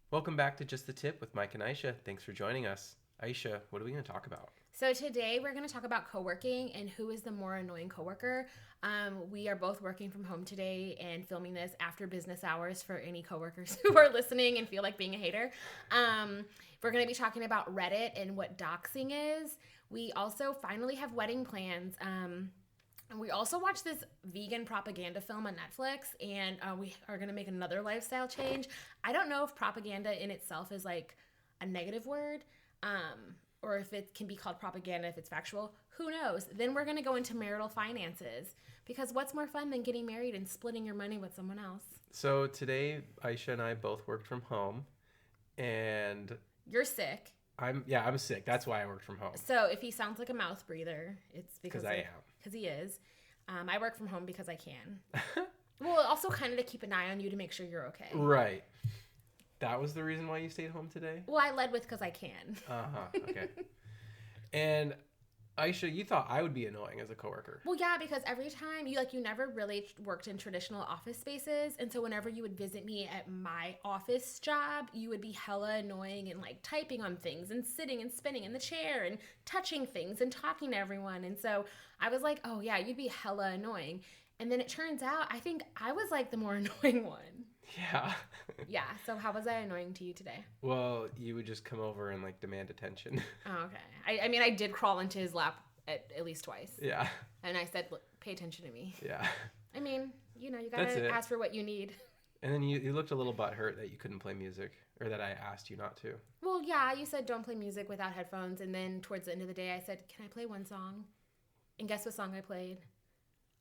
Welcome back to Just the Tip with Mike and Aisha. Thanks for joining us. Aisha, what are we going to talk about? So today we're going to talk about co-working and who is the more annoying coworker. We are both working from home today and filming this after business hours for any coworkers who are listening and feel like being a hater. We're going to be talking about Reddit and what doxing is. We also finally have wedding plans. And we also watched this vegan propaganda film on Netflix, and we are going to make another lifestyle change. I don't know if propaganda in itself is like a negative word, or if it can be called propaganda if it's factual. Who knows? Then we're going to go into marital finances, because what's more fun than getting married and splitting your money with someone else? So today, Aisha and I both worked from home, and You're sick. I'm sick. That's why I worked from home. So if he sounds like a mouth breather, it's because I am. Because he is. I work from home because I can. Well, also kind of to keep an eye on you to make sure you're okay. Right. That was the reason why you stayed home today? Well, I led with because I can. Okay. And Aisha, you thought I would be annoying as a coworker. Well, yeah, because every time you never really worked in traditional office spaces. And so whenever you would visit me at my office job, you would be hella annoying and like typing on things and sitting and spinning in the chair and touching things and talking to everyone. And so I was like, oh yeah, you'd be hella annoying. And then it turns out I think I was like the more annoying one. Yeah. Yeah. So how was I annoying to you today? Well, you would just come over and like demand attention. Oh, okay. I mean, I did crawl into his lap at least twice. Yeah. And I said, look, pay attention to me. Yeah. I mean, you gotta ask for what you need. And then you looked a little butthurt that you couldn't play music, or that I asked you not to. Well, yeah, you said don't play music without headphones. And then towards the end of the day, I said, can I play one song? And guess what song I played?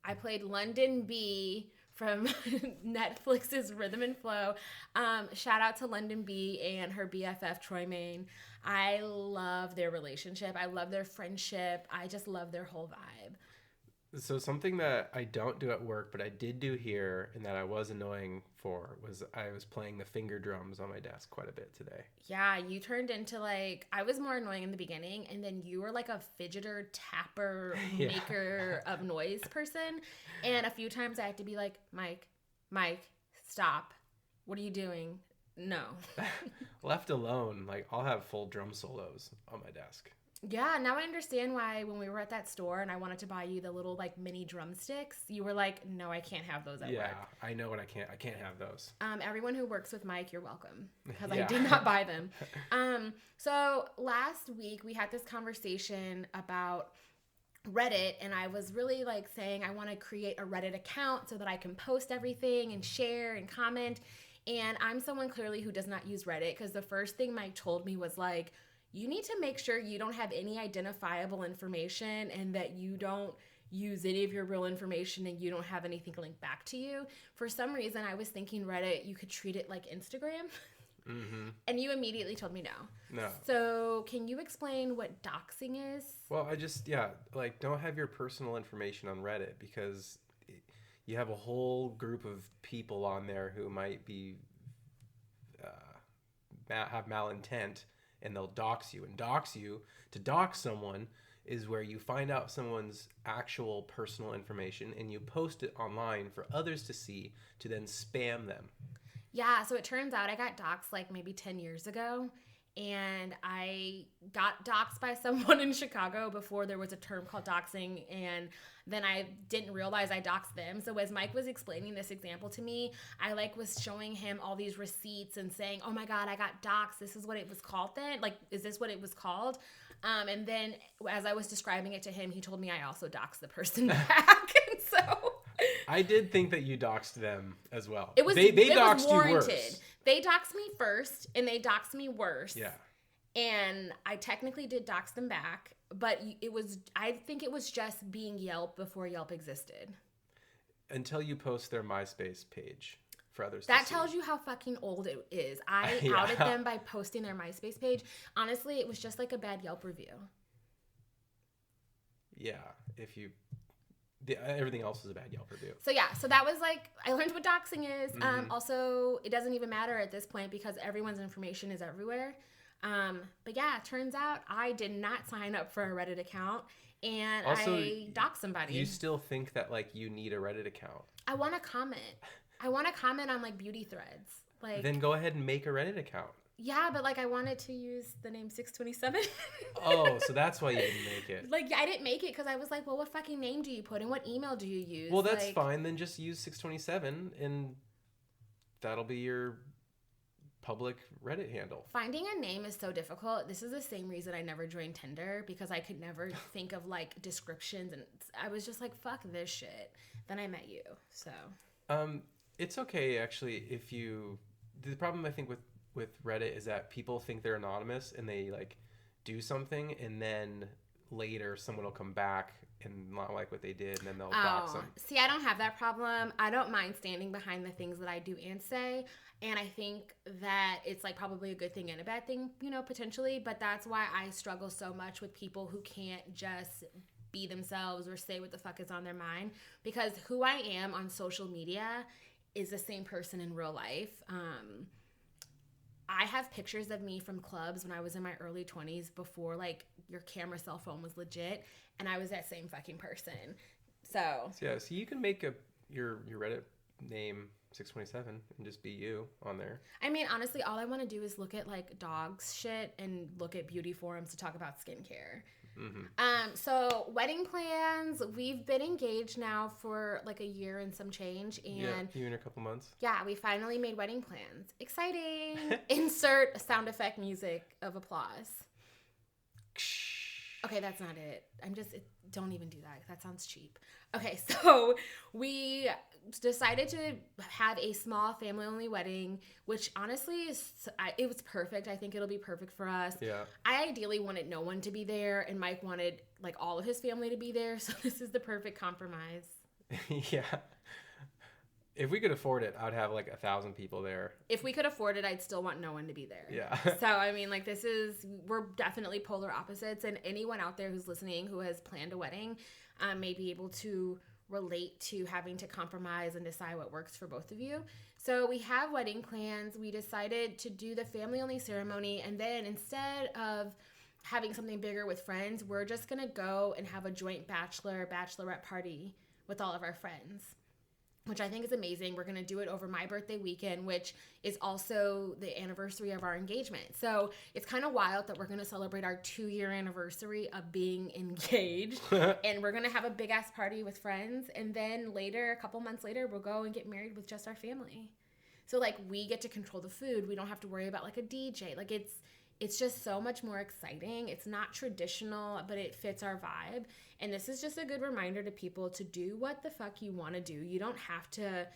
I played London B from Netflix's Rhythm and Flow. Shout out to London B and her BFF Troy Main. I love their relationship. I love their friendship. I just love their whole vibe. So something that I don't do at work, but I did do here, and that I was annoying for, was I was playing the finger drums on my desk quite a bit today. Yeah, you turned into I was more annoying in the beginning, and then you were like a fidgeter, tapper, maker of noise person. And a few times I had to be like, Mike, stop. What are you doing? No. Left alone, I'll have full drum solos on my desk. Yeah, now I understand why when we were at that store and I wanted to buy you the little mini drumsticks, you were like, no, I can't have those at work. Yeah, I know what I can't have those. Everyone who works with Mike, you're welcome, because I did not buy them. So last week we had this conversation about Reddit, and I was really saying I want to create a Reddit account so that I can post everything and share and comment. And I'm someone clearly who does not use Reddit, because the first thing Mike told me was you need to make sure you don't have any identifiable information and that you don't use any of your real information and you don't have anything linked back to you. For some reason, I was thinking Reddit, you could treat it like Instagram. Mm-hmm. And you immediately told me no. No. So can you explain what doxing is? Well, don't have your personal information on Reddit, because you have a whole group of people on there who might be have malintent, and they'll dox you. And to dox someone is where you find out someone's actual personal information and you post it online for others to see, to then spam them. Yeah, so it turns out I got doxed maybe 10 years ago. And I got doxed by someone in Chicago before there was a term called doxing, and then I didn't realize I doxed them. So as Mike was explaining this example to me, I was showing him all these receipts and saying, oh my God, I got doxed. This is what it was called then? Is this what it was called? And then as I was describing it to him, he told me I also doxed the person back. And so I did think that you doxed them as well. It was they doxed you worse. They doxed me first, and they doxed me worse. Yeah. And I technically did dox them back, but I think it was just being Yelp before Yelp existed. Until you post their MySpace page for others That to see. tells you how fucking old it is. I outed them by posting their MySpace page. Honestly, it was just like a bad Yelp review. Yeah, everything else is a bad Yelp review. So yeah, so that was I learned what doxing is. Mm-hmm. Also, it doesn't even matter at this point because everyone's information is everywhere. But yeah, it turns out I did not sign up for a Reddit account, and also, I doxed somebody. You still think that you need a Reddit account? I want to comment. I want to comment on beauty threads. Like, then go ahead and make a Reddit account. Yeah, but like I wanted to use the name 627. Oh, so that's why you didn't make it. Like I didn't make it because I was like, well, what fucking name do you put in? What email do you use? Well, that's like, fine. Then just use 627 and that'll be your public Reddit handle. Finding a name is so difficult. This is the same reason I never joined Tinder, because I could never think of like descriptions, and I was just like, fuck this shit. Then I met you. So it's okay actually if you, the problem I think with Reddit is that people think they're anonymous and they like do something and then later someone will come back and not like what they did and then they'll dox them. See, I don't have that problem. I don't mind standing behind the things that I do and say. And I think that it's like probably a good thing and a bad thing, you know, potentially. But that's why I struggle so much with people who can't just be themselves or say what the fuck is on their mind. Because who I am on social media is the same person in real life. I have pictures of me from clubs when I was in my early 20s before like your camera cell phone was legit, and I was that same fucking person. So yeah, so you can make your Reddit name 627 and just be you on there. I mean, honestly, all I want to do is look at like dogs shit and look at beauty forums to talk about skincare. Mm-hmm. So wedding plans, we've been engaged now for like a year and some change, and yeah, you in a couple months. Yeah, we finally made wedding plans. Exciting. Insert sound effect music of applause. Okay, that's not it. Don't even do that. That sounds cheap. Okay, so we decided to have a small family-only wedding, which honestly it was perfect. I think it'll be perfect for us. Yeah. I ideally wanted no one to be there, and Mike wanted like all of his family to be there, so this is the perfect compromise. Yeah. If we could afford it, I'd have like 1,000 people there. If we could afford it, I'd still want no one to be there. Yeah. So, I mean, like, we're definitely polar opposites. And anyone out there who's listening who has planned a wedding may be able to relate to having to compromise and decide what works for both of you. So, we have wedding plans. We decided to do the family-only ceremony. And then instead of having something bigger with friends, we're just going to go and have a joint bachelorette party with all of our friends, which I think is amazing. We're going to do it over my birthday weekend, which is also the anniversary of our engagement. So it's kind of wild that we're going to celebrate our 2-year anniversary of being engaged. And we're going to have a big ass party with friends. And then later, a couple months later, we'll go and get married with just our family. So like we get to control the food. We don't have to worry about like a DJ. Like it's just so much more exciting. It's not traditional, but it fits our vibe. And this is just a good reminder to people to do what the fuck you want to do. You don't have to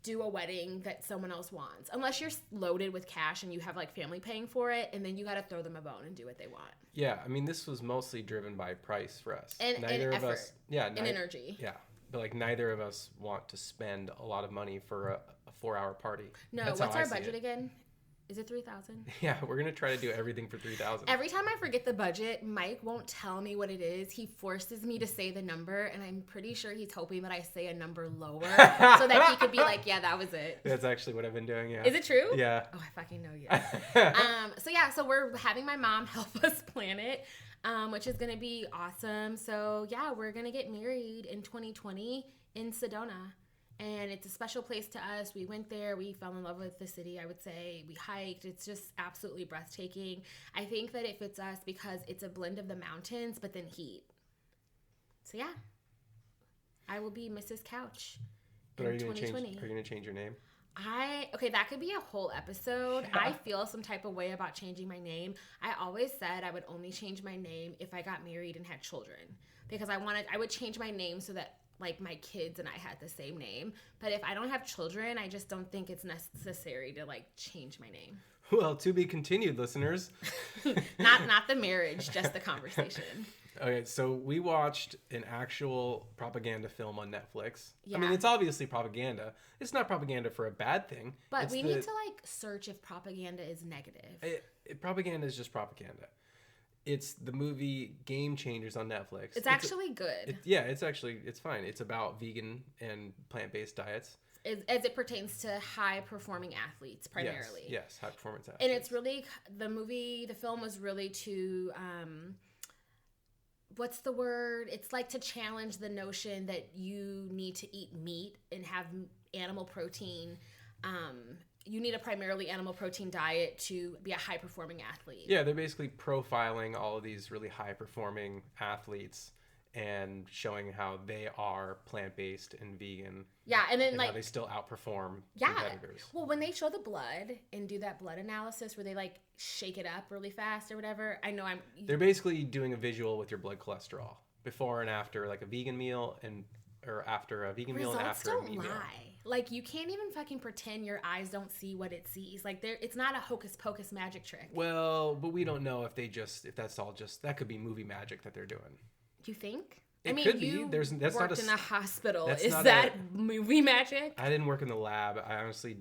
do a wedding that someone else wants, unless you're loaded with cash and you have like family paying for it, and then you got to throw them a bone and do what they want. Yeah, I mean, this was mostly driven by price for us. And effort. And energy. Yeah, but like neither of us want to spend a lot of money for a 4-hour party. No, what's our budget again? Is it 3,000? Yeah, we're going to try to do everything for 3,000. Every time I forget the budget, Mike won't tell me what it is. He forces me to say the number, and I'm pretty sure he's hoping that I say a number lower so that he could be like, yeah, that was it. That's actually what I've been doing, yeah. Is it true? Yeah. Oh, I fucking know you. So we're having my mom help us plan it, which is going to be awesome. So, yeah, we're going to get married in 2020 in Sedona. And it's a special place to us. We went there. We fell in love with the city, I would say. We hiked. It's just absolutely breathtaking. I think that it fits us because it's a blend of the mountains, but then heat. So, yeah. I will be Mrs. Couch in 2020. Are you going to change your name? Okay, that could be a whole episode. Yeah. I feel some type of way about changing my name. I always said I would only change my name if I got married and had children. Because I would change my name so that like my kids and I had the same name. But if I don't have children, I just don't think it's necessary to like change my name. Well, to be continued, listeners. not the marriage, just the conversation. Okay, so we watched an actual propaganda film on Netflix. Yeah. I mean, it's obviously propaganda. It's not propaganda for a bad thing. But we need to like search if propaganda is negative. Propaganda is just propaganda. It's the movie Game Changers on Netflix. It's actually good. It's fine. It's about vegan and plant-based diets. As it pertains to high-performing athletes, primarily. Yes, high-performance athletes. And it's really, the film was really to, what's the word? It's like to challenge the notion that you need to eat meat and have animal protein you need a primarily animal protein diet to be a high performing athlete. Yeah, they're basically profiling all of these really high performing athletes and showing how they are plant-based and vegan. Yeah, and then and like how they still outperform yeah. competitors. Well, when they show the blood and do that blood analysis where they like shake it up really fast or whatever, I know They're basically doing a visual with your blood cholesterol before and after like a vegan meal or after a vegan meal and after a meat meal. Like, you can't even fucking pretend your eyes don't see what it sees. Like, it's not a hocus pocus magic trick. Well, but we don't know if that's all just, that could be movie magic that they're doing. You think? It could be. That's worked not in a hospital. Is that movie magic? I didn't work in the lab. I honestly,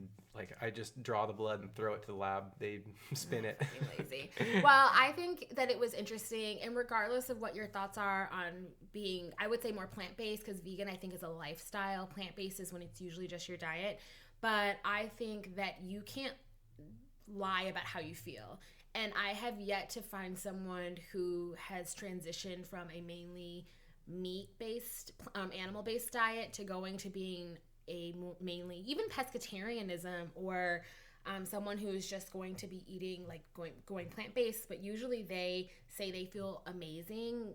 I just draw the blood and throw it to the lab. They spin it. Lazy. Well, I think that it was interesting, and regardless of what your thoughts are on being, I would say more plant-based, because vegan I think is a lifestyle. Plant-based is when it's usually just your diet. But I think that you can't lie about how you feel. And I have yet to find someone who has transitioned from a mainly meat-based, animal-based diet to going to being a mainly, even pescatarianism, or someone who is just going to be eating, like going plant-based, but usually they say they feel amazing.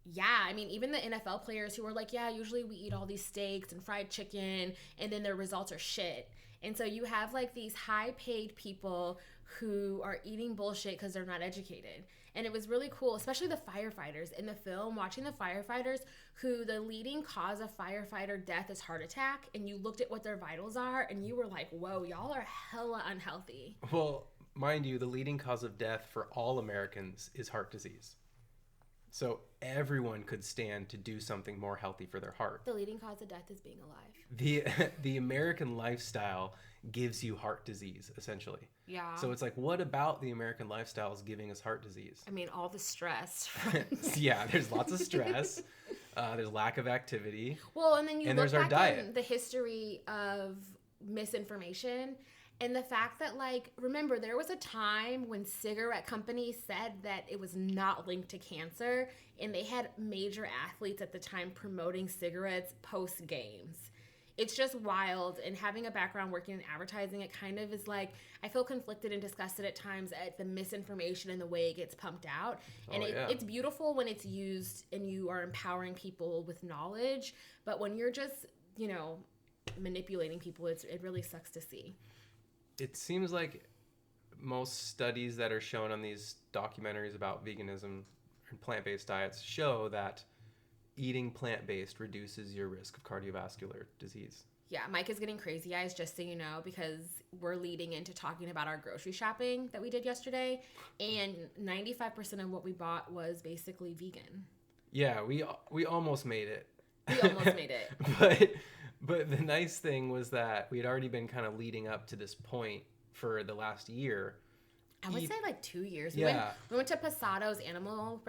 Yeah, I mean, even the NFL players who are like, yeah, usually we eat all these steaks and fried chicken, and then their results are shit. And so you have like these high-paid people who are eating bullshit because they're not educated. And it was really cool, especially the firefighters in the film, watching the firefighters who the leading cause of firefighter death is heart attack. And you looked at what their vitals are and you were like, whoa, y'all are hella unhealthy. Well, mind you, the leading cause of death for all Americans is heart disease. So everyone could stand to do something more healthy for their heart. The leading cause of death is being alive. The American lifestyle gives you heart disease, essentially. Yeah. So it's like, what about the American lifestyle is giving us heart disease? I mean, all the stress. Yeah, there's lots of stress. There's lack of activity. Well, and then you look back in the history of misinformation. And the fact that, like, remember, there was a time when cigarette companies said that it was not linked to cancer, and they had major athletes at the time promoting cigarettes post-games. It's just wild, and having a background working in advertising, it kind of is like, I feel conflicted and disgusted at times at the misinformation and the way it gets pumped out. And it's beautiful when it's used and you are empowering people with knowledge, but when you're just, manipulating people, it really sucks to see. It seems like most studies that are shown on these documentaries about veganism and plant-based diets show that eating plant-based reduces your risk of cardiovascular disease. Yeah, Mike is getting crazy eyes, just so you know, because we're leading into talking about our grocery shopping that we did yesterday, and 95% of what we bought was basically vegan. Yeah, we almost made it. We almost made it. But the nice thing was that we had already been kind of leading up to this point for the last year. I would say like 2 years. Yeah. We went to Pasado's animal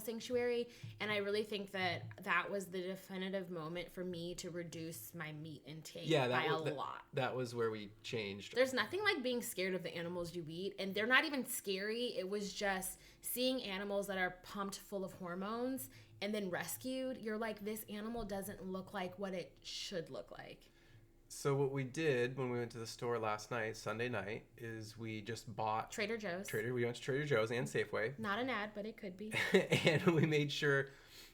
sanctuary, and I really think that was the definitive moment for me to reduce my meat intake by a lot. That was where we changed. There's nothing like being scared of the animals you eat, and they're not even scary. It was just seeing animals that are pumped full of hormones and then rescued. You're like, this animal doesn't look like what it should look like. So what we did when we went to the store last night, Sunday night, is we just bought Trader Joe's. We went to Trader Joe's and Safeway. Not an ad, but it could be. And we made sure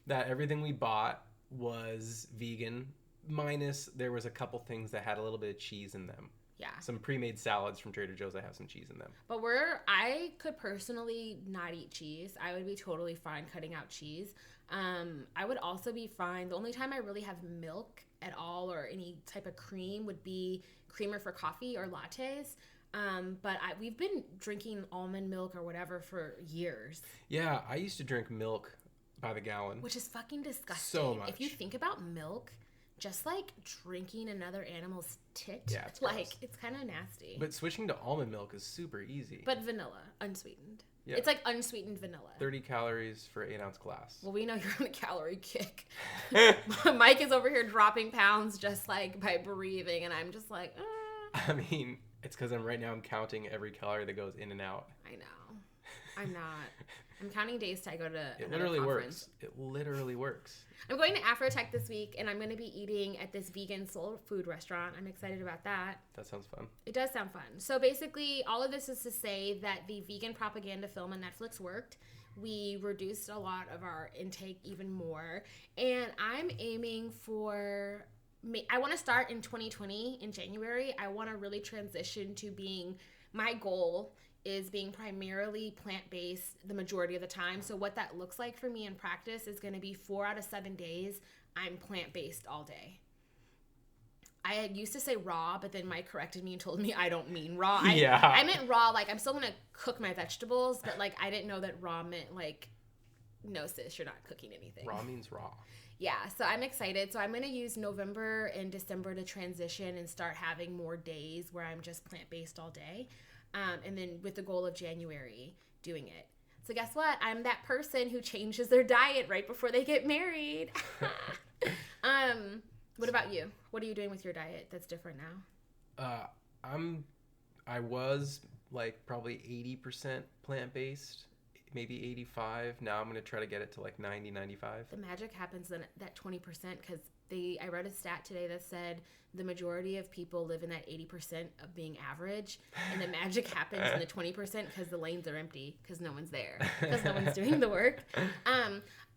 that everything we bought was vegan, minus there was a couple things that had a little bit of cheese in them. Yeah. Some pre-made salads from Trader Joe's that have some cheese in them. But I could personally not eat cheese. I would be totally fine cutting out cheese. I would also be fine. The only time I really have milk at all or any type of cream would be creamer for coffee or lattes. But we've been drinking almond milk or whatever for years. Yeah, I used to drink milk by the gallon. Which is fucking disgusting. So much. If you think about milk, just like drinking another animal's tit, it's it's kind of nasty. But switching to almond milk is super easy. But vanilla, unsweetened. Yeah. It's like unsweetened vanilla. 30 calories for 8-ounce glass. Well, we know you're on a calorie kick. Mike is over here dropping pounds just like by breathing, and I'm just like, I mean, it's because I'm counting every calorie that goes in and out. I know. I'm not. I'm counting days till I go to It another literally conference. works. It literally works. I'm going to Afrotech this week, and I'm going to be eating at this vegan soul food restaurant. I'm excited about that. That sounds fun. It does sound fun. So basically, all of this is to say that the vegan propaganda film on Netflix worked. We reduced a lot of our intake even more. And I'm aiming for... I want to start in 2020, in January. I want to really transition to being... My goal is being primarily plant-based the majority of the time. So what that looks like for me in practice is going to be 4 out of 7 days, I'm plant-based all day. I had used to say raw, but then Mike corrected me and told me I don't mean raw. I meant raw, like I'm still going to cook my vegetables, but like I didn't know that raw meant like, no sis, you're not cooking anything. Raw means raw. Yeah, so I'm excited. So I'm going to use November and December to transition and start having more days where I'm just plant-based all day. And then with the goal of January doing it. So guess what? I'm that person who changes their diet right before they get married. What about you? What are you doing with your diet that's different now? I was like probably 80% plant-based, maybe 85. Now I'm going to try to get it to like 90, 95. The magic happens in that 20% because I read a stat today that said the majority of people live in that 80% of being average, and the magic happens in the 20% because the lanes are empty because no one's there, because no one's doing the work.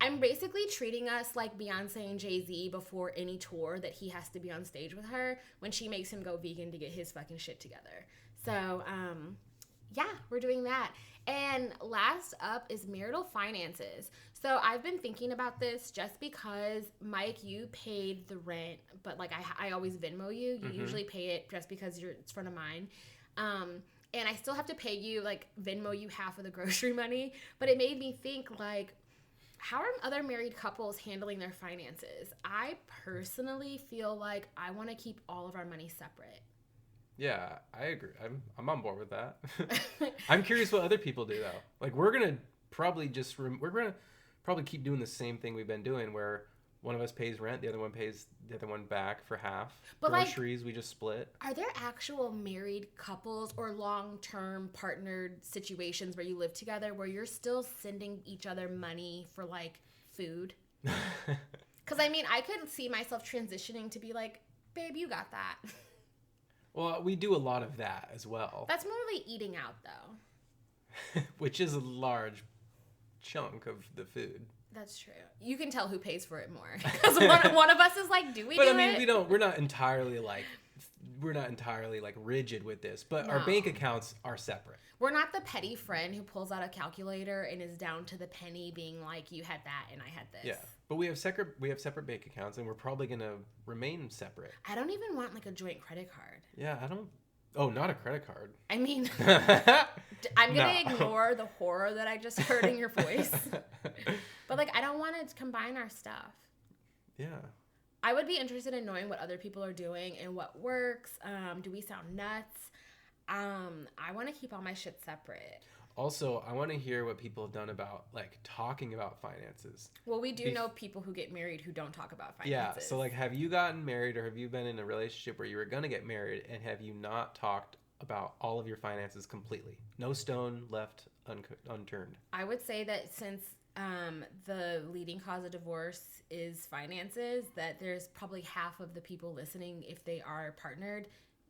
I'm basically treating us like Beyonce and Jay-Z before any tour that he has to be on stage with her when she makes him go vegan to get his fucking shit together. So, yeah, we're doing that. And last up is marital finances. So I've been thinking about this just because, Mike, you paid the rent, but like I always Venmo you. You usually pay it just because it's front of mine. And I still have to pay you, like Venmo you half of the grocery money. But it made me think like, how are other married couples handling their finances? I personally feel like I want to keep all of our money separate. Yeah, I agree. I'm on board with that. I'm curious what other people do though. Like we're gonna probably keep doing the same thing we've been doing, where one of us pays rent, the other one pays the other one back for half. But groceries, we just split. Are there actual married couples or long-term partnered situations where you live together where you're still sending each other money for like food? Because I mean, I could see myself transitioning to be like, babe, you got that. Well, we do a lot of that as well. That's more like eating out, though. Which is a large chunk of the food. That's true. You can tell who pays for it more. Because one of us is like, do we do it? But I mean, we're not entirely like rigid with this, but our bank accounts are separate. We're not the petty friend who pulls out a calculator and is down to the penny being like, you had that and I had this. Yeah. But we have separate bank accounts, and we're probably going to remain separate. I don't even want like a joint credit card. Yeah, I don't. Oh, not a credit card. I mean, I'm going to ignore the horror that I just heard in your voice. But like, I don't want to combine our stuff. Yeah. I would be interested in knowing what other people are doing and what works. Do we sound nuts? I want to keep all my shit separate. Also, I want to hear what people have done about like talking about finances. Well, we do know people who get married who don't talk about finances. Yeah, so like have you gotten married or have you been in a relationship where you were going to get married and have you not talked about all of your finances completely? No stone left unturned. I would say that since the leading cause of divorce is finances, that there's probably half of the people listening, if they are partnered,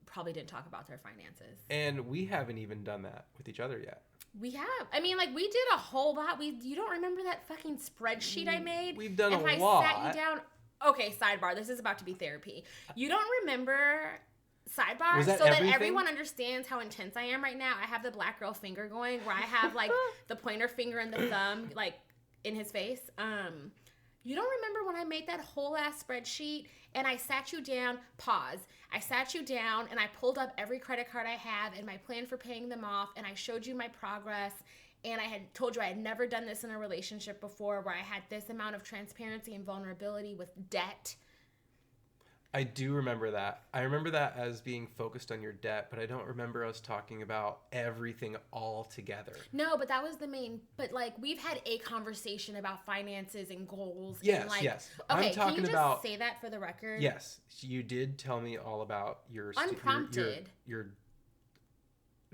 probably didn't talk about their finances. And we haven't even done that with each other yet. We have. I mean, like, we did a whole lot. You don't remember that fucking spreadsheet I made? We've done a lot. If I sat you down... Okay, sidebar. This is about to be therapy. You don't remember... Sidebar, so that everyone understands how intense I am right now. I have the black girl finger going, where I have, like, the pointer finger and the thumb, like, in his face. You don't remember when I made that whole ass spreadsheet and I sat you down, I sat you down and I pulled up every credit card I have and my plan for paying them off, and I showed you my progress, and I had told you I had never done this in a relationship before, where I had this amount of transparency and vulnerability with debt. I do remember that. I remember that as being focused on your debt, but I don't remember us talking about everything all together. No, but that was the main... But, like, we've had a conversation about finances and goals. Yes, and, like, yes. Okay, I'm talking can you about... just say that for the record? Yes. You did tell me all about your... Unprompted. Your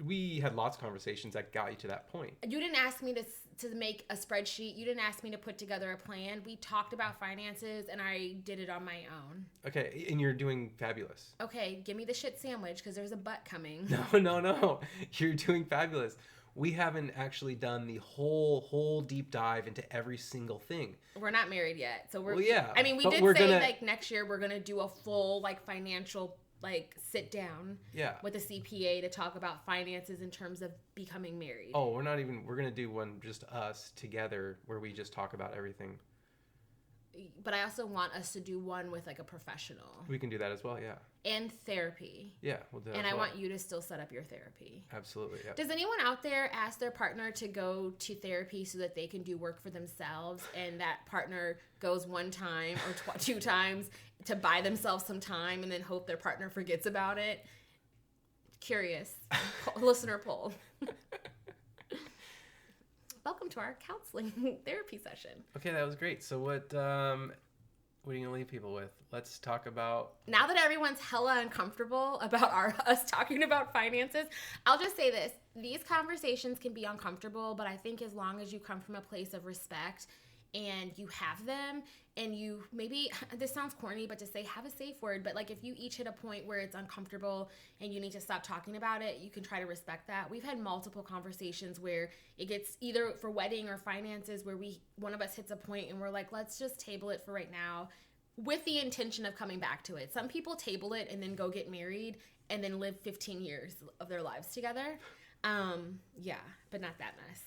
we had lots of conversations that got you to that point. You didn't ask me to make a spreadsheet. You didn't ask me to put together a plan. We talked about finances, and I did it on my own. Okay, and you're doing fabulous. Okay, give me the shit sandwich because there's a butt coming. No. You're doing fabulous. We haven't actually done the whole deep dive into every single thing. We're not married yet, so we're. Well, yeah. I mean, we did say like next year we're gonna do a full like financial like sit down. Yeah. With a CPA to talk about finances in terms of becoming married. Oh, we're gonna do one just us together where we just talk about everything. But I also want us to do one with like a professional. We can do that as well, yeah. And therapy. Yeah, we'll do that. And I want you to still set up your therapy. Absolutely, yeah. Does anyone out there ask their partner to go to therapy so that they can do work for themselves, and that partner goes one time or 2 times to buy themselves some time and then hope their partner forgets about it? Curious. Listener poll. Welcome to our counseling therapy session. Okay, that was great. So what are you gonna leave people with? Let's talk about. Now that everyone's hella uncomfortable about us talking about finances, I'll just say this: these conversations can be uncomfortable, but I think as long as you come from a place of respect and you have them, and you maybe, this sounds corny, but to say have a safe word, but like if you each hit a point where it's uncomfortable and you need to stop talking about it, you can try to respect that. We've had multiple conversations where it gets either for wedding or finances where one of us hits a point and we're like, let's just table it for right now with the intention of coming back to it. Some people table it and then go get married and then live 15 years of their lives together. Yeah, but not that mess.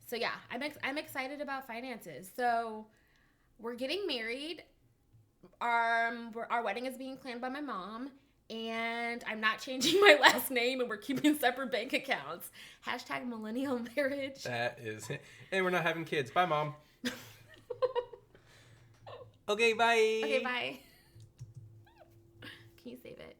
So yeah, I'm excited about finances. So we're getting married. Our wedding is being planned by my mom, and I'm not changing my last name, and we're keeping separate bank accounts. # millennial marriage. That is it. And we're not having kids. Bye, Mom. Okay, bye. Okay, bye. Can you save it?